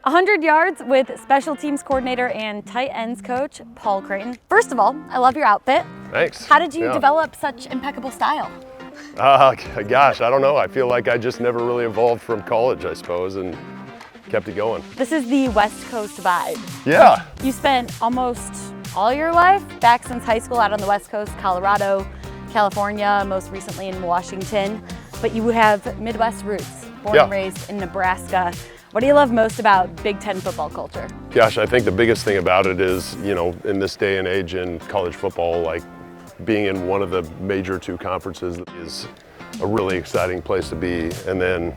100 yards with special teams coordinator and tight ends coach, Paul Creighton. First of all, I love your outfit. Thanks. How did you develop such impeccable style? Gosh, I don't know. I feel like I just never really evolved from college, I suppose, and kept it going. This is the West Coast vibe. Yeah. You spent almost all your life back since high school out on the West Coast, Colorado, California, most recently in Washington, but you have Midwest roots, born and raised in Nebraska. What do you love most about Big Ten football culture? Gosh, I think the biggest thing about it is, in this day and age in college football, like being in one of the major two conferences is a really exciting place to be. And then,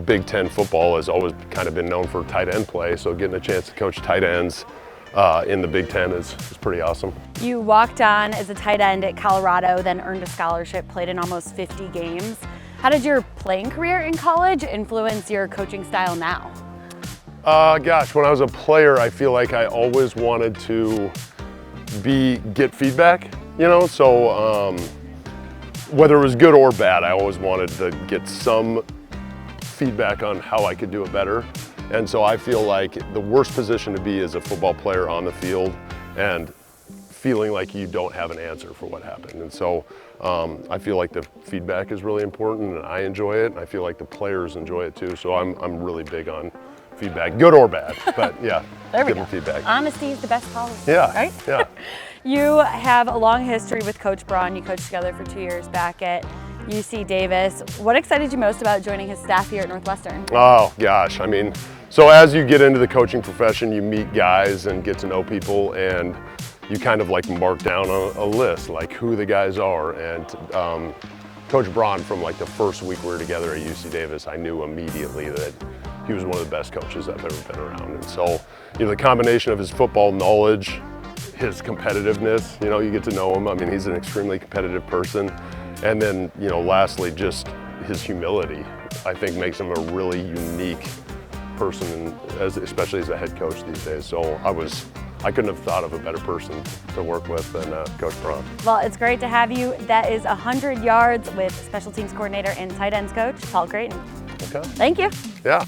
Big Ten football has always kind of been known for tight end play, so getting a chance to coach tight ends in the Big Ten is pretty awesome. You walked on as a tight end at Colorado, then earned a scholarship, played in almost 50 games. How did your playing career in college influence your coaching style now? Gosh, when I was a player, I feel like I always wanted to get feedback, so whether it was good or bad, I always wanted to get some feedback on how I could do it better. And so I feel like the worst position to be is a football player on the field and feeling like you don't have an answer for what happened. And so I feel like the feedback is really important and I enjoy it. And I feel like the players enjoy it too. So I'm really big on feedback, good or bad, but yeah, giving feedback. Honesty is the best policy, yeah, right? Yeah. You have a long history with Coach Braun. You coached together for 2 years back at UC Davis. What excited you most about joining his staff here at Northwestern? Oh gosh, so as you get into the coaching profession, you meet guys and get to know people, and you kind of like mark down a list, like who the guys are. And Coach Braun, from like the first week we were together at UC Davis, I knew immediately that he was one of the best coaches I've ever been around. And so, the combination of his football knowledge, his competitiveness, you get to know him. He's an extremely competitive person. And then, lastly, just his humility, I think makes him a really unique person, especially as a head coach these days. So I couldn't have thought of a better person to work with than Coach Braun. Well, it's great to have you. That is 100 yards with special teams coordinator and tight ends coach, Paul Creighton. Okay. Thank you. Yeah.